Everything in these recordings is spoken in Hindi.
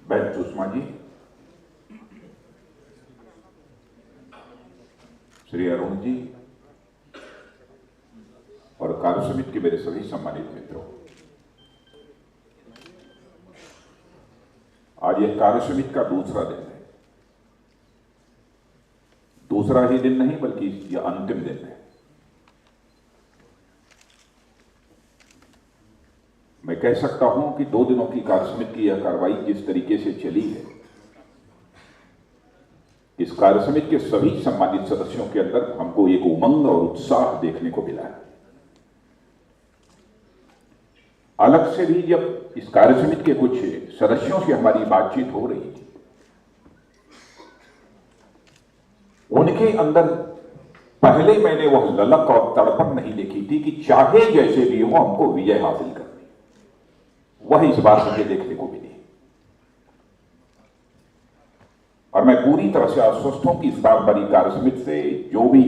बहन सुषमा जी, श्री अरुण जी और कार्य समिति के मेरे सभी सम्मानित मित्रों, आज यह कार्य समिति का दूसरा दिन है। दूसरा ही दिन नहीं बल्कि यह अंतिम दिन है। मैं कह सकता हूं कि 2 दिनों की कार्य समिति की यह कार्रवाई जिस तरीके से चली है, इस कार्य समिति के सभी सम्मानित सदस्यों के अंदर हमको एक उमंग और उत्साह देखने को मिला है। अलग से भी जब इस कार्य समिति के कुछ सदस्यों से हमारी बातचीत हो रही थी, उनके अंदर पहले मैंने वह ललक और तड़पन नहीं देखी थी कि चाहे जैसे भी हो हमको विजय हासिल करनी। वह इस बार मुझे देखने को मिली और मैं पूरी तरह से आश्वस्त हूं कि इस बार बड़ी कार्य समिति से जो भी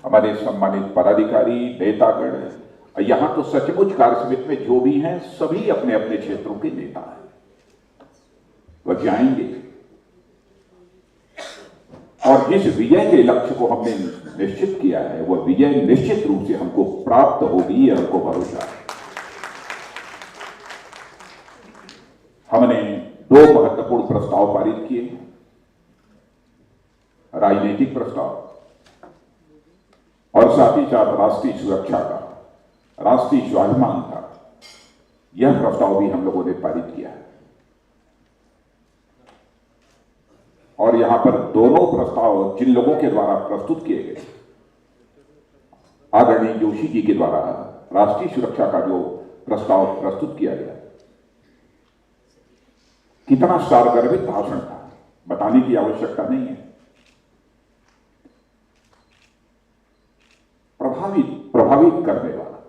हमारे सम्मानित पदाधिकारी, नेतागण, यहां तो सचमुच कार्य समिति में जो भी हैं सभी अपने अपने क्षेत्रों के नेता हैं, वह जाएंगे और जिस विजय के लक्ष्य को हमने निश्चित किया है वह विजय निश्चित रूप से हमको प्राप्त होगी, यह हमको भरोसा है। हमने 2 महत्वपूर्ण प्रस्ताव पारित किए, राजनीतिक प्रस्ताव और साथ ही साथ राष्ट्रीय सुरक्षा का, राष्ट्रीय स्वाभिमान का यह प्रस्ताव भी हम लोगों ने पारित किया है। और यहां पर दोनों प्रस्ताव जिन लोगों के द्वारा प्रस्तुत किए गए, आदरणीय जोशी जी के द्वारा राष्ट्रीय सुरक्षा का जो प्रस्ताव प्रस्तुत किया गया, कितना सारगर्भित भाषण था, बताने की आवश्यकता नहीं है। प्रभावित करने वाला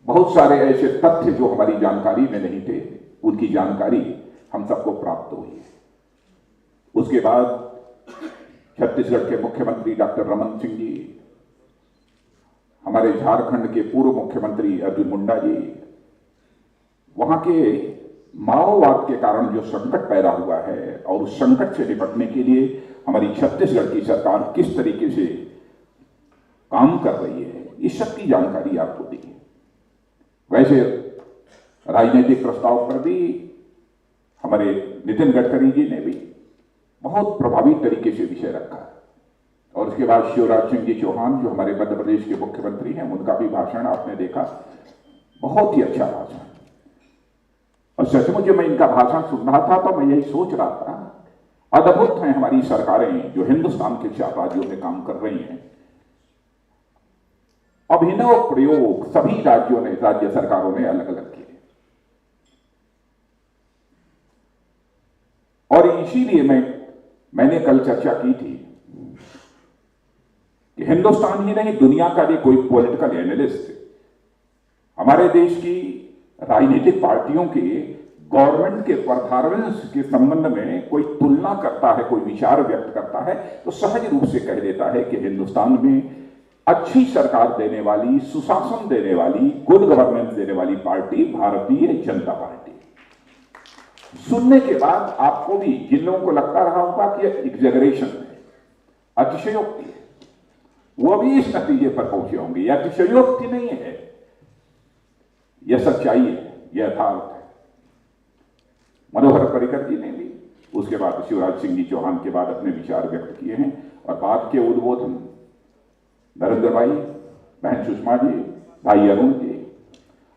बहुत सारे ऐसे तथ्य जो हमारी जानकारी में नहीं थे, उनकी जानकारी हम सबको प्राप्त हुई है। उसके बाद छत्तीसगढ़ के मुख्यमंत्री डॉक्टर रमन सिंह जी, हमारे झारखंड के पूर्व मुख्यमंत्री अर्जुन मुंडा जी, वहां के माओवाद के कारण जो संकट पैदा हुआ है और उस संकट से निपटने के लिए हमारी छत्तीसगढ़ की सरकार किस तरीके से काम कर रही है, इस सब की जानकारी आपको दी है। वैसे राजनीतिक प्रस्ताव पर भी हमारे नितिन गडकरी जी ने भी बहुत प्रभावी तरीके से विषय रखा है और उसके बाद शिवराज सिंह जी चौहान जो हमारे मध्य प्रदेश के मुख्यमंत्री हैं, उनका भी भाषण आपने देखा, बहुत ही अच्छा भाषण। और सचमुच जब मैं इनका भाषण सुन रहा था तो मैं यही सोच रहा था, अद्भुत हैं हमारी सरकारें जो हिंदुस्तान के 4 राज्यों में काम कर रही हैं। अभिनव प्रयोग सभी राज्यों ने, राज्य सरकारों ने अलग अलग किए और इसीलिए मैंने कल चर्चा की थी कि हिंदुस्तान ही नहीं दुनिया का भी कोई पॉलिटिकल एनालिस्ट हमारे देश की राजनीतिक पार्टियों के गवर्नमेंट के परफॉर्मेंस के संबंध में कोई तुलना करता है, कोई विचार व्यक्त करता है तो सहज रूप से कह देता है कि हिंदुस्तान में अच्छी सरकार देने वाली, सुशासन देने वाली, गुड गवर्नेंस देने वाली पार्टी भारतीय जनता पार्टी। सुनने के बाद आपको भी, जिन लोगों को लगता रहा होगा कि एग्जैगरेशन है, अतिशयोक्ति है, वो भी इस नतीजे पर पहुंचे होंगे। यह अतिशयोक्ति नहीं है, यह सच्चाई है, यह यथार्थ है। मनोहर पर्रिकर जी ने भी उसके बाद शिवराज सिंह जी चौहान के बाद अपने विचार व्यक्त किए हैं और बाद के उद्बोधन नरेंद्र भाई, बहन सुषमा जी, भाई अरुण जी,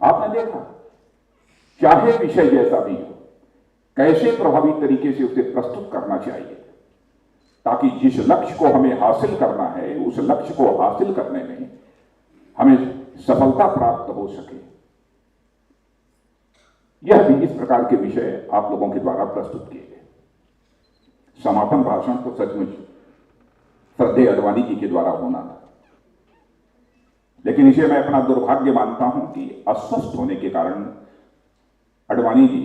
आपने देखा चाहे विषय जैसा भी हो, कैसे प्रभावी तरीके से उसे प्रस्तुत करना चाहिए ताकि जिस लक्ष्य को हमें हासिल करना है उस लक्ष्य को हासिल करने में हमें सफलता प्राप्त हो सके। यह भी इस प्रकार के विषय आप लोगों के द्वारा प्रस्तुत किए गए। समापन भाषण तो सचमुच श्रद्धेय अडवाणी जी के द्वारा होना था, लेकिन इसे मैं अपना दुर्भाग्य मानता हूं कि अस्वस्थ होने के कारण अडवाणी जी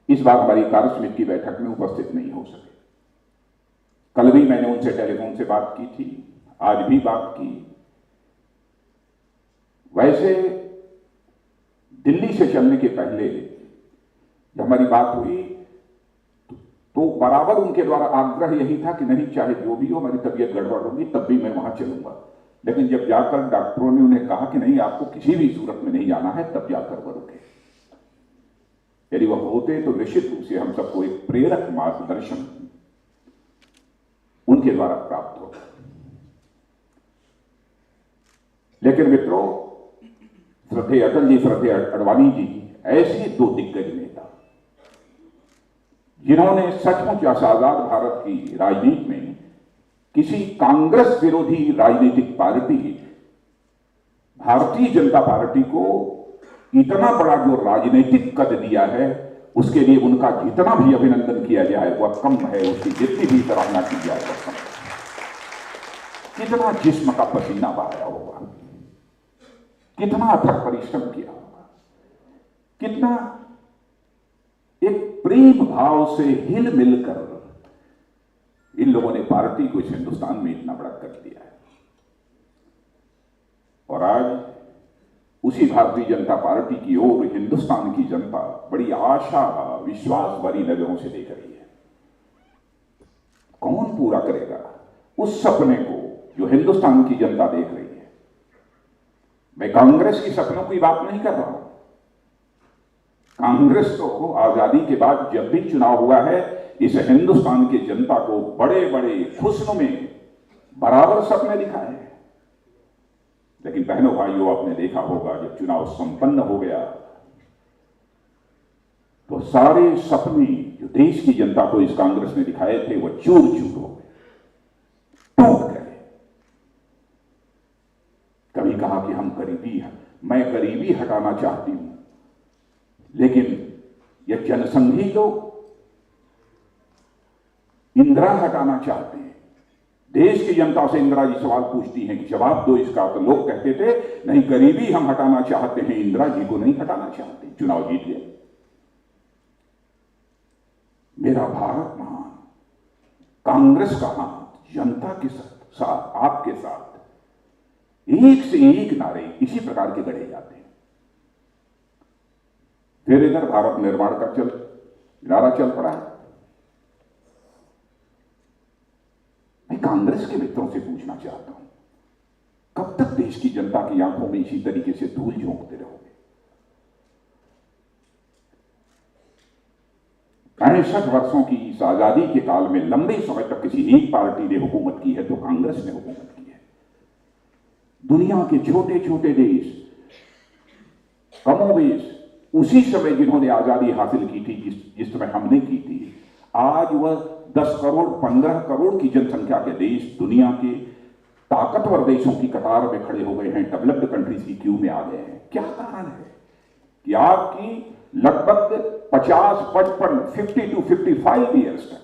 इस बार हमारी कार्य समिति की बैठक में उपस्थित नहीं हो सके। कल भी मैंने उनसे टेलीफोन से बात की थी, आज भी बात की। वैसे दिल्ली से चलने के पहले जब हमारी बात हुई तो बराबर उनके द्वारा आग्रह यही था कि नहीं, चाहे जो भी हो, मेरी तबीयत गड़बड़ होगी तब भी मैं वहां चलूंगा। लेकिन जब जाकर डॉक्टरों ने उन्हें कहा कि नहीं, आपको किसी भी सूरत में नहीं जाना है, तब जाकर वह रुके। यदि वह होते तो निश्चित रूप से हम सबको एक प्रेरक मार्गदर्शन उनके द्वारा प्राप्त होगा। लेकिन मित्रों, श्रद्धेय अटल जी, श्रद्धेय अडवाणी जी ऐसे दो दिग्गज नेता जिन्होंने सचमुच आजाद भारत की राजनीति में किसी कांग्रेस विरोधी राजनीतिक पार्टी, भारतीय जनता पार्टी को इतना बड़ा जो राजनीतिक कद दिया है, उसके लिए उनका जितना भी अभिनंदन किया जाए वह कम है, उसकी जितनी भी सराहना की जाए वह कम है। कितना जिस्म का पसीना बहाया होगा, कितना अथक परिश्रम किया होगा, कितना एक प्रेम भाव से हिल मिलकर इन लोगों ने पार्टी को इस हिंदुस्तान में इतना बड़ा कर दिया है। और आज उसी भारतीय जनता पार्टी की ओर हिंदुस्तान की जनता बड़ी आशा विश्वास भरी नजरों से देख रही है। कौन पूरा करेगा उस सपने को जो हिंदुस्तान की जनता देख रही है? मैं कांग्रेस की सपनों की बात नहीं कर रहा हूं। कांग्रेस तो आजादी के बाद जब भी चुनाव हुआ है, इस हिंदुस्तान की जनता को बड़े बड़े खुशनुमे में बराबर सपने दिखाए हैं। लेकिन बहनों भाइयों, आपने देखा होगा जब चुनाव संपन्न हो गया तो सारे सपने जो देश की जनता को इस कांग्रेस ने दिखाए थे वो चूर चूर हो गए, टूट गए। कभी कहा कि मैं गरीबी हटाना चाहती हूं, लेकिन ये जनसंघी लोग इंदिरा हटाना चाहते हैं। देश की जनता से इंदिरा जी सवाल पूछती हैं कि जवाब दो इसका, तो लोग कहते थे नहीं, गरीबी हम हटाना चाहते हैं, इंदिरा जी को नहीं हटाना चाहते। चुनाव जीत गए। मेरा भारत महान, कांग्रेस का हाथ जनता के साथ, आपके साथ, एक से एक नारे इसी प्रकार के गढ़े जाते हैं। फिर इधर भारत निर्माण का नारा चल पड़ा है। मैं कांग्रेस के मित्रों से पूछना चाहता हूं, कब तक देश की जनता की आंखों में इसी तरीके से धूल झोंकते रहोगे? 65 वर्षों की इस आजादी के काल में लंबे समय तक किसी एक पार्टी ने हुकूमत की है तो कांग्रेस ने हुकूमत की है। दुनिया के छोटे छोटे देश कमोबेश उसी समय जिन्होंने आजादी हासिल की थी, जिस समय हमने की थी, आज वह 10 करोड़ 15 करोड़ की जनसंख्या के देश दुनिया के ताकतवर देशों की कतार में खड़े हो गए हैं, डेवलप्ड कंट्रीज की क्यू में आ गए हैं। क्या कारण है कि आपकी लगभग 50 to 55 ईयर्स तक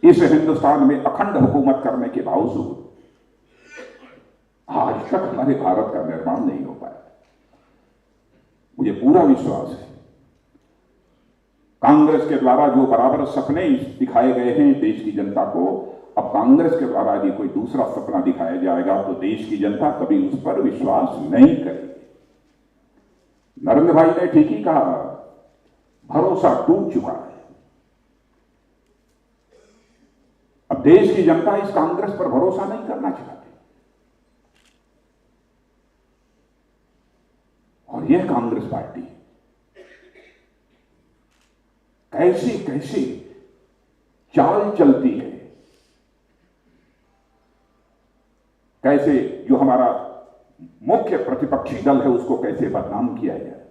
इस हिंदुस्तान में अखंड हुकूमत करने के बावजूद आज तक हमारे भारत का निर्माण नहीं हो पाया? मुझे पूरा विश्वास है कांग्रेस के द्वारा जो बराबर सपने दिखाए गए हैं देश की जनता को, अब कांग्रेस के द्वारा यदि कोई दूसरा सपना दिखाया जाएगा तो देश की जनता कभी उस पर विश्वास नहीं करेगी। नरेंद्र भाई ने ठीक ही कहा, भरोसा टूट चुका है। अब देश की जनता इस कांग्रेस पर भरोसा नहीं करना चाहती। और यह कांग्रेस पार्टी कैसे कैसे चाल चलती है, कैसे जो हमारा मुख्य प्रतिपक्षी दल है उसको कैसे बदनाम किया जाए,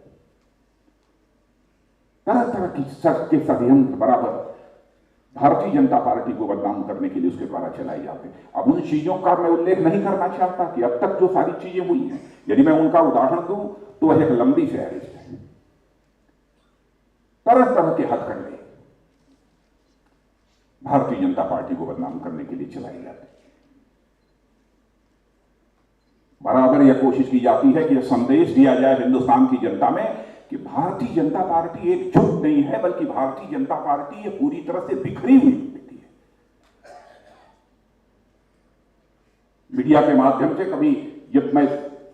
तरह तरह के षड्यंत्र बराबर भारतीय जनता पार्टी को बदनाम करने के लिए उसके द्वारा चलाई जाती है। अब उन चीजों का मैं उल्लेख नहीं करना चाहता कि अब तक जो सारी चीजें हुई हैं, यदि मैं उनका उदाहरण दूं तो वह एक लंबी फहरिस्त है। तरह तरह के हथकंडे भारतीय जनता पार्टी को बदनाम करने के लिए चलाई जाती है। बराबर यह कोशिश की जाती है कि यह संदेश दिया जाए हिंदुस्तान की जनता में कि भारतीय जनता पार्टी एकजुट नहीं है, बल्कि भारतीय जनता पार्टी ये पूरी तरह से बिखरी हुई दिखती है। मीडिया के माध्यम से कभी जब मैं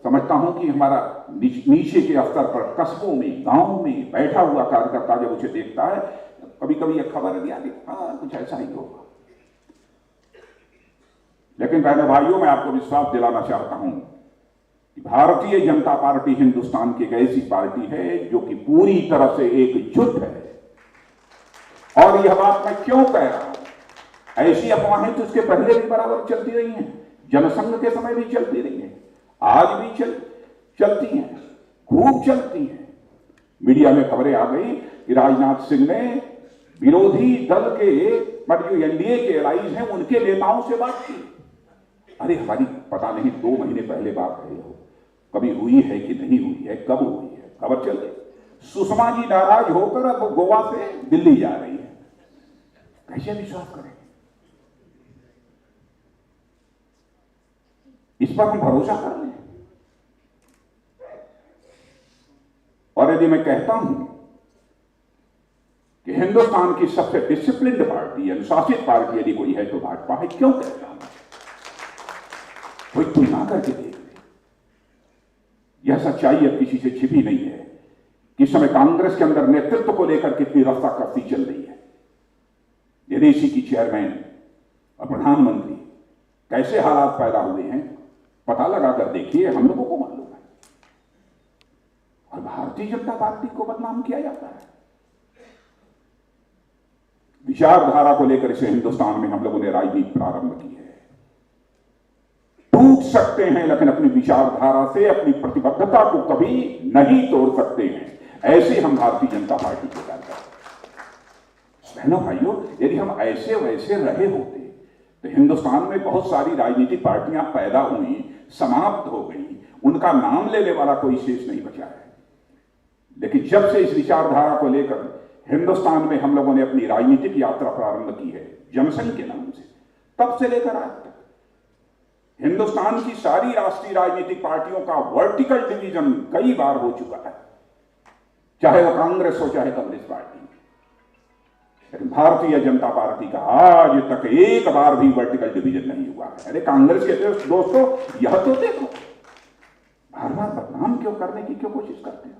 समझता हूं कि हमारा नीचे के स्तर पर कस्बों में, गांवों में बैठा हुआ कार्यकर्ता जब उसे देखता है कभी कभी एक खबर दिया कि हाँ कुछ ऐसा ही होगा। लेकिन बहनों भाइयों, मैं आपको विश्वास दिलाना चाहता हूं कि भारतीय जनता पार्टी हिंदुस्तान की एक ऐसी पार्टी है जो कि पूरी तरह से एकजुट है। और यह बात मैं क्यों कह रहा हूं, ऐसी अफवाहें तो उसके पहले भी बराबर चलती रही हैं, जनसंघ के समय भी चलती रही हैं, आज भी चलती हैं, खूब चलती हैं। मीडिया में खबरें आ गई कि राजनाथ सिंह ने विरोधी दल के जो एनडीए के एलाइज हैं उनके नेताओं से बात की। अरे हमारी पता नहीं 2 महीने पहले बात है, कभी हुई है कि नहीं हुई है, कब हुई है, खबर चल गई। सुषमा जी नाराज होकर अब गोवा से दिल्ली जा रही है। कैसे विश्वास करें? इस पर हम भरोसा कर लें? और यदि मैं कहता हूं कि हिंदुस्तान की सबसे डिसिप्लिन्ड पार्टी, अनुशासित पार्टी यदि कोई है तो भाजपा है, क्यों कहता हूं? कोई तुलना करके देख ले। यह सच्चाई अब किसी से छिपी नहीं है कि इस समय कांग्रेस के अंदर नेतृत्व को लेकर कितनी रफ्ताकफ्ती चल रही है। एनएसी की चेयरमैन और प्रधानमंत्री कैसे हालात पैदा हुए हैं पता लगाकर देखिए, हम लोगों को मालूम है। और भारतीय जनता पार्टी को बदनाम किया जाता है। विचारधारा को लेकर इसे हिंदुस्तान में हम लोगों ने राजनीति प्रारंभ की है। टूट सकते हैं लेकिन अपनी विचारधारा से अपनी प्रतिबद्धता को कभी नहीं तोड़ सकते हैं। ऐसे हम भारतीय जनता पार्टी के कार्यकर्ता। बहनों भाइयों, यदि हम ऐसे वैसे रहे होते तो हिंदुस्तान में बहुत सारी राजनीतिक पार्टियां पैदा हुई, समाप्त हो गई, उनका नाम लेने वाला कोई शेष नहीं बचा है। लेकिन जब से इस विचारधारा को लेकर हिंदुस्तान में हम लोगों ने अपनी राजनीतिक यात्रा प्रारंभ की है, जनसंघ के नाम से, तब से लेकर आज तक हिंदुस्तान की सारी राष्ट्रीय राजनीतिक पार्टियों का वर्टिकल डिवीजन कई बार हो चुका है, चाहे वह कांग्रेस हो चाहे कम्युनिस्ट पार्टी। लेकिन भारतीय जनता पार्टी का आज तक एक बार भी वर्टिकल डिवीजन नहीं हुआ है। अरे कांग्रेस के दोस्तों, यह तो देखो, बार बार बदनाम क्यों करने की क्यों कोशिश करते हो?